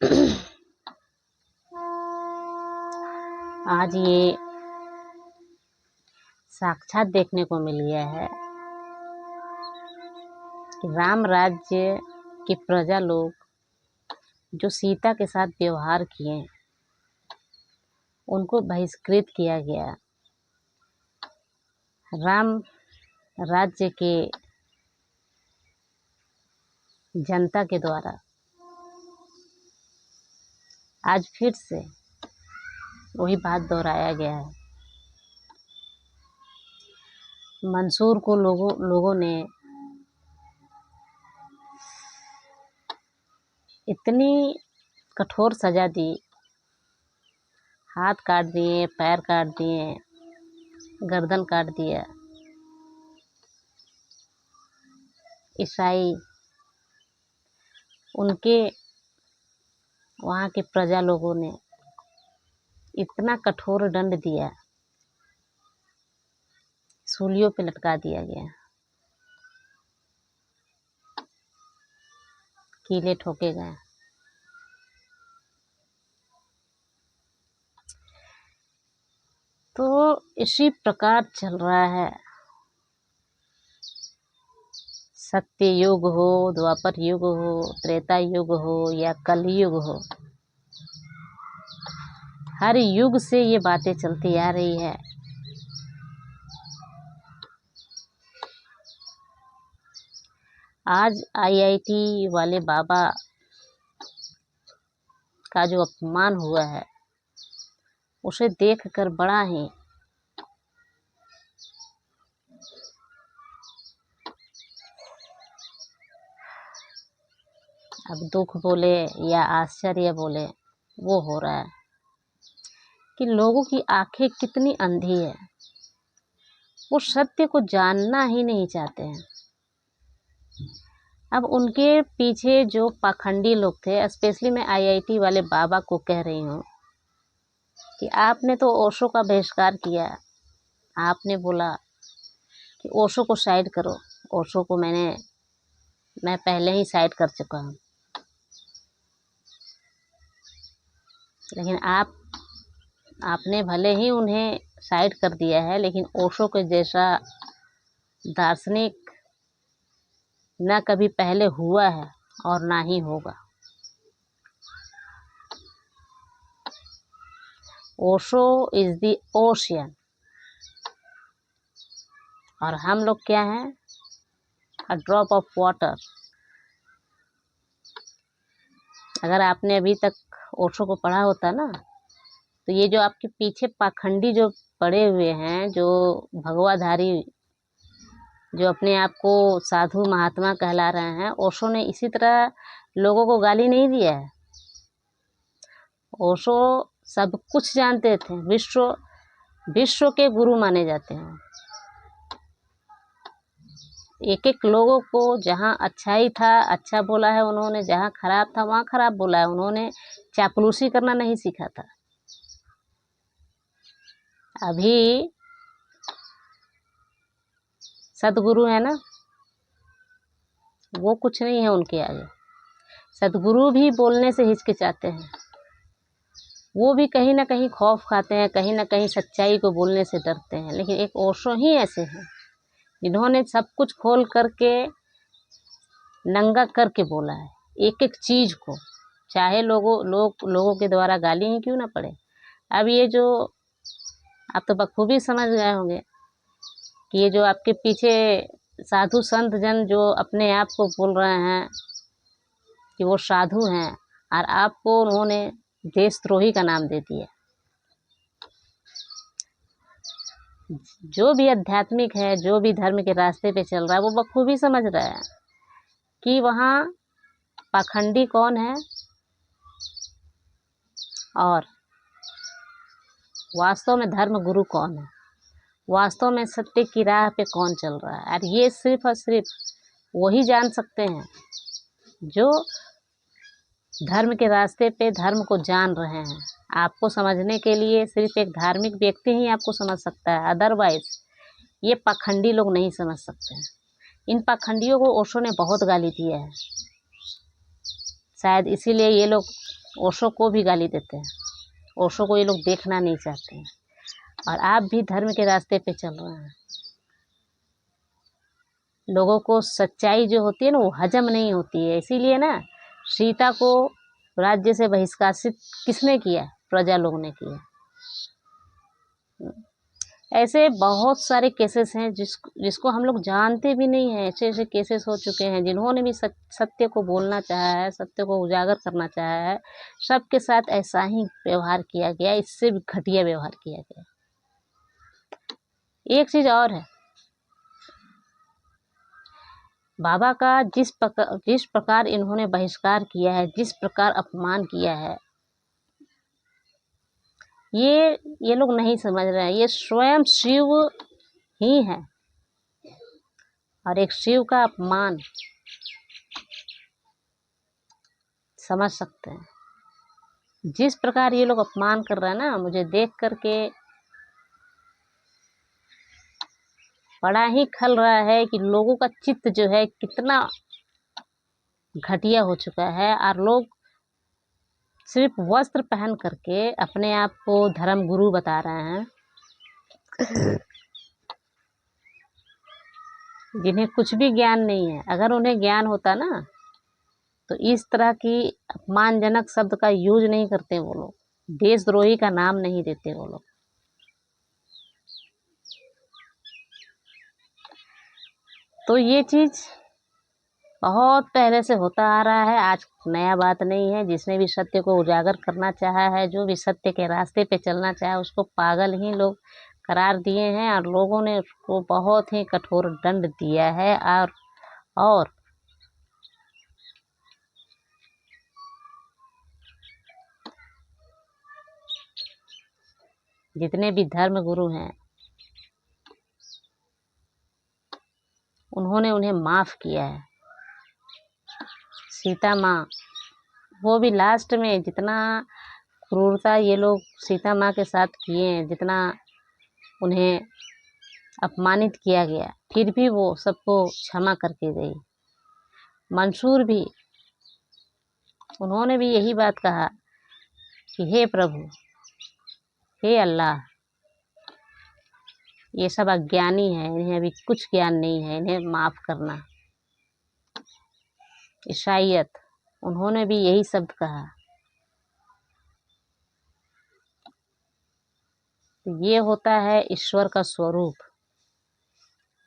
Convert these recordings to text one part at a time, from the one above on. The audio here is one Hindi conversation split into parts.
आज ये साक्षात देखने को मिल गया है कि राम राज्य की प्रजा लोग जो सीता के साथ व्यवहार किए उनको बहिष्कृत किया गया। राम राज्य के जनता के द्वारा आज फिर से वही बात दोहराया गया है। मंसूर को लोगों ने इतनी कठोर सजा दी, हाथ काट दिए, पैर काट दिए, गर्दन काट दिया। ईसाई उनके वहाँ के प्रजा लोगों ने इतना कठोर दंड दिया, सूलियों पे लटका दिया गया, कीले ठोके गए। तो इसी प्रकार चल रहा है। सत्य युग हो, द्वापर युग हो, त्रेता युग हो या कलयुग हो, हर युग से ये बातें चलती आ रही है। आज आईआईटी वाले बाबा का जो अपमान हुआ है उसे देखकर बड़ा ही अब दुख बोले या आश्चर्य बोले वो हो रहा है कि लोगों की आंखें कितनी अंधी है, वो सत्य को जानना ही नहीं चाहते हैं। अब उनके पीछे जो पाखंडी लोग थे, स्पेशली मैं आईआईटी वाले बाबा को कह रही हूँ कि आपने तो ओशो का बहिष्कार किया। आपने बोला कि ओशो को साइड करो। ओशो को मैं पहले ही साइड कर चुका हूँ, लेकिन आपने भले ही उन्हें साइड कर दिया है, लेकिन ओशो के जैसा दार्शनिक न कभी पहले हुआ है और ना ही होगा। ओशो इज द ओशियन और हम लोग क्या हैं? A drop of water. अगर आपने अभी तक ओशो को पढ़ा होता ना, तो ये जो आपके पीछे पाखंडी जो पड़े हुए हैं, जो भगवाधारी, जो अपने आप को साधु महात्मा कहला रहे हैं, ओशो ने इसी तरह लोगों को गाली नहीं दिया है। ओशो सब कुछ जानते थे, विश्व के गुरु माने जाते हैं। एक एक लोगों को जहाँ अच्छाई था अच्छा बोला है उन्होंने, जहाँ खराब था वहाँ खराब बोला है उन्होंने। चापलूसी करना नहीं सीखा था। अभी सदगुरु है ना, वो कुछ नहीं है उनके आगे। सदगुरु भी बोलने से हिचकिचाते हैं, वो भी कहीं ना कहीं खौफ खाते हैं, कहीं ना कहीं सच्चाई को बोलने से डरते हैं। लेकिन एक ओशो ही ऐसे हैं जिन्होंने सब कुछ खोल करके नंगा करके बोला है, एक एक चीज को, चाहे लोगों के द्वारा गाली ही क्यों ना पड़े। अब ये जो आप तो बखूबी समझ गए होंगे कि ये जो आपके पीछे साधु संत जन जो अपने आप को बोल रहे हैं कि वो साधु हैं, और आपको उन्होंने देशद्रोही का नाम दे दिया। जो भी आध्यात्मिक है, जो भी धर्म के रास्ते पे चल रहा है, वो बखूबी समझ रहा है कि वहाँ पाखंडी कौन है और वास्तव में धर्म गुरु कौन है, वास्तव में सत्य की राह पे कौन चल रहा है। और ये सिर्फ और सिर्फ वही जान सकते हैं जो धर्म के रास्ते पे धर्म को जान रहे हैं। आपको समझने के लिए सिर्फ एक धार्मिक व्यक्ति ही आपको समझ सकता है, अदरवाइज ये पाखंडी लोग नहीं समझ सकते हैं। इन पाखंडियों को ओशो ने बहुत गाली दिया है, शायद इसीलिए ये लोग ओशो को भी गाली देते हैं। ओशो को ये लोग देखना नहीं चाहते हैं। और आप भी धर्म के रास्ते पे चल रहे हैं। लोगों को सच्चाई जो होती है ना वो हजम नहीं होती है। इसीलिए ना सीता को राज्य से बहिष्कासित किसने किया? प्रजा लोगों ने किया। ऐसे बहुत सारे केसेस हैं जिसको हम लोग जानते भी नहीं हैं। ऐसे ऐसे केसेस हो चुके हैं जिन्होंने भी सत्य को बोलना चाहा है, सत्य को उजागर करना चाहा है, सबके साथ ऐसा ही व्यवहार किया गया, इससे भी घटिया व्यवहार किया गया। एक चीज़ और है, बाबा का जिस प्रकार इन्होंने बहिष्कार किया है, जिस प्रकार अपमान किया है, ये लोग नहीं समझ रहे हैं। ये स्वयं शिव ही है और एक शिव का अपमान समझ सकते हैं। जिस प्रकार ये लोग अपमान कर रहे हैं ना, मुझे देख करके बड़ा ही खल रहा है कि लोगों का चित्त जो है कितना घटिया हो चुका है। और लोग सिर्फ वस्त्र पहन करके अपने आप को धर्म गुरु बता रहे हैं, जिन्हें कुछ भी ज्ञान नहीं है। अगर उन्हें ज्ञान होता ना तो इस तरह की अपमानजनक शब्द का यूज नहीं करते वो लोग, देशद्रोही का नाम नहीं देते वो लोग। तो ये चीज़ बहुत पहले से होता आ रहा है, आज नया बात नहीं है। जिसने भी सत्य को उजागर करना चाहा है, जो भी सत्य के रास्ते पे चलना चाहा, उसको पागल ही लोग करार दिए हैं और लोगों ने उसको बहुत ही कठोर दंड दिया है। और जितने भी धर्म गुरु हैं उन्होंने उन्हें माफ़ किया है। सीता माँ, वो भी लास्ट में जितना क्रूरता ये लोग सीता माँ के साथ किए हैं, जितना उन्हें अपमानित किया गया, फिर भी वो सबको क्षमा करके गई। मंसूर भी, उन्होंने भी यही बात कहा कि हे प्रभु, हे अल्लाह, ये सब अज्ञानी है, इन्हें अभी कुछ ज्ञान नहीं है, इन्हें माफ़ करना। ईसाईयत, उन्होंने भी यही शब्द कहा। तो ये होता है ईश्वर का स्वरूप।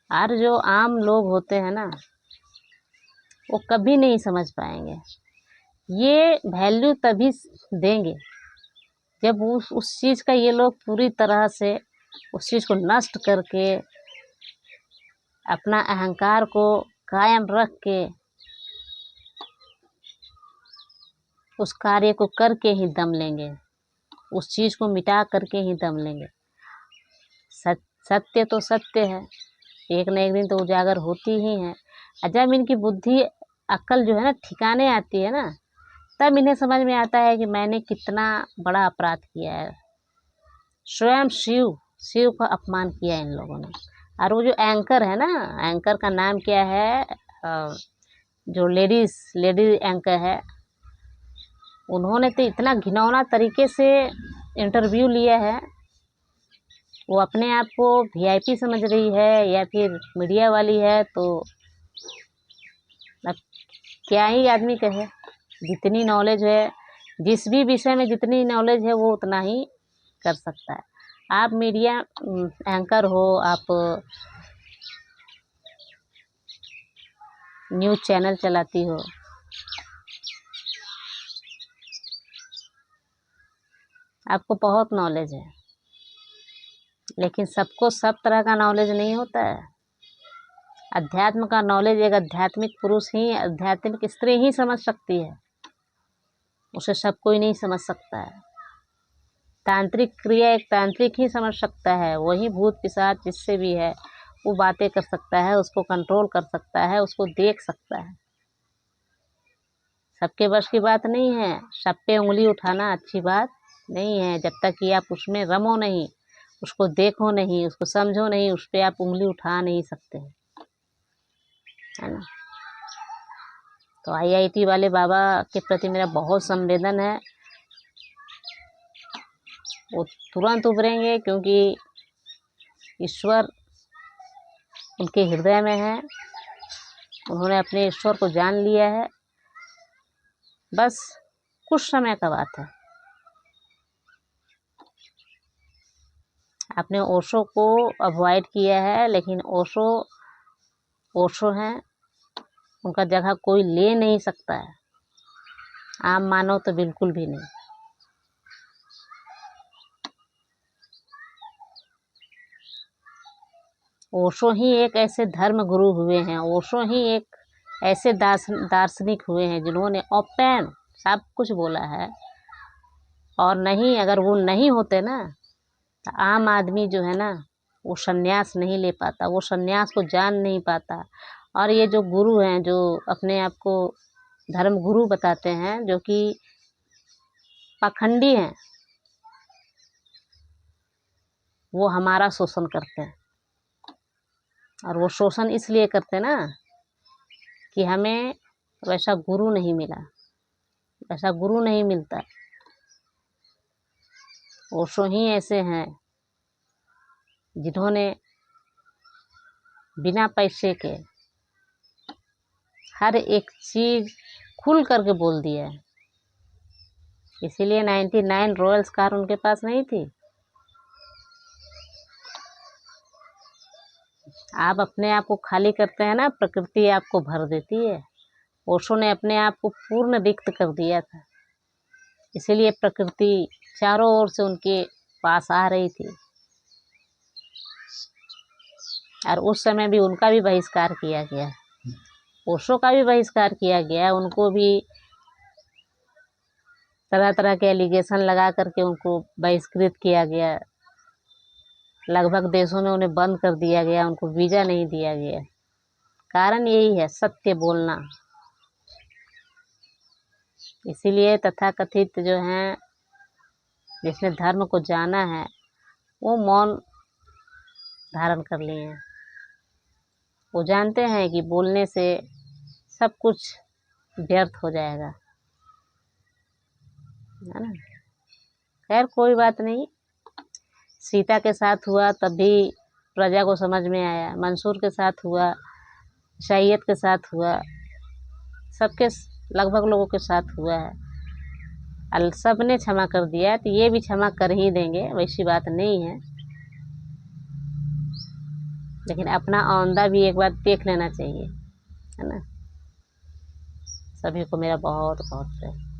और जो आम लोग होते हैं ना, वो कभी नहीं समझ पाएंगे। ये वैल्यू तभी देंगे जब उस चीज़ का ये लोग पूरी तरह से उस चीज़ को नष्ट करके अपना अहंकार को कायम रख के उस कार्य को करके ही दम लेंगे, उस चीज़ को मिटा करके ही दम लेंगे। सत्य तो सत्य है, एक न एक दिन तो उजागर होती ही है। जब इनकी बुद्धि अक्ल जो है ना ठिकाने आती है ना, तब इन्हें समझ में आता है कि मैंने कितना बड़ा अपराध किया है। स्वयं शिव का अपमान किया इन लोगों ने। और वो जो एंकर है ना, एंकर का नाम क्या है, जो लेडी एंकर है, उन्होंने तो इतना घिनौना तरीके से इंटरव्यू लिया है। वो अपने आप को वीआईपी समझ रही है या फिर मीडिया वाली है, तो अब क्या ही आदमी कहे। जितनी नॉलेज है, जिस भी विषय में जितनी नॉलेज है, वो उतना ही कर सकता है। आप मीडिया एंकर हो, आप न्यूज़ चैनल चलाती हो, आपको बहुत नॉलेज है, लेकिन सबको सब तरह का नॉलेज नहीं होता है। अध्यात्म का नॉलेज एक आध्यात्मिक पुरुष ही, आध्यात्मिक स्त्री ही समझ सकती है, उसे सब कोई नहीं समझ सकता है। तांत्रिक क्रिया एक तांत्रिक ही समझ सकता है, वही भूत पिशाच जिससे भी है वो बातें कर सकता है, उसको कंट्रोल कर सकता है, उसको देख सकता है। सबके बस की बात नहीं है। सब पे उंगली उठाना अच्छी बात नहीं है, जब तक कि आप उसमें रमो नहीं, उसको देखो नहीं, उसको समझो नहीं, उस पर आप उंगली उठा नहीं सकते, है ना। तो आईआईटी वाले बाबा के प्रति मेरा बहुत संवेदन है। वो तुरंत उभरेंगे, क्योंकि ईश्वर उनके हृदय में है। उन्होंने अपने ईश्वर को जान लिया है। बस कुछ समय का बात है। आपने ओशो को अवॉइड किया है, लेकिन ओशो हैं, उनका जगह कोई ले नहीं सकता है। आम मानव तो बिल्कुल भी नहीं। ओशो ही एक ऐसे धर्म गुरु हुए हैं, ओशो ही एक ऐसे दार्शनिक हुए हैं जिन्होंने ओपन सब कुछ बोला है। और नहीं, अगर वो नहीं होते ना तो आम आदमी जो है ना वो सन्यास नहीं ले पाता, वो सन्यास को जान नहीं पाता। और ये जो गुरु हैं, जो अपने आप को धर्म गुरु बताते हैं, जो कि पाखंडी हैं, वो हमारा शोषण करते हैं। और वो शोषण इसलिए करते ना कि हमें वैसा गुरु नहीं मिला, वैसा गुरु नहीं मिलता। ओशो ही ऐसे हैं जिन्होंने बिना पैसे के हर एक चीज़ खुल करके बोल दिया है। इसीलिए 99 रॉयल्स कार उनके पास नहीं थी। आप अपने आप को खाली करते हैं ना, प्रकृति आपको भर देती है। ओशो ने अपने आप को पूर्ण रिक्त कर दिया था, इसीलिए प्रकृति चारों ओर से उनके पास आ रही थी। और उस समय भी उनका भी बहिष्कार किया गया, ओशो का भी बहिष्कार किया गया। उनको भी तरह तरह के एलिगेशन लगा करके उनको बहिष्कृत किया गया। लगभग देशों में उन्हें बंद कर दिया गया, उनको वीज़ा नहीं दिया गया। कारण यही है, सत्य बोलना। इसीलिए तथाकथित जो हैं, जिसने धर्म को जाना है, वो मौन धारण कर लिए हैं। वो जानते हैं कि बोलने से सब कुछ व्यर्थ हो जाएगा, है ना। खैर कोई बात नहीं। सीता के साथ हुआ तब भी प्रजा को समझ में आया, मंसूर के साथ हुआ, सैयद के साथ हुआ, सबके लगभग लोगों के साथ हुआ है। सब ने क्षमा कर दिया, तो ये भी क्षमा कर ही देंगे, वैसी बात नहीं है। लेकिन अपना औंदा भी एक बार देख लेना चाहिए, है ना। सभी को मेरा बहुत बहुत प्यार।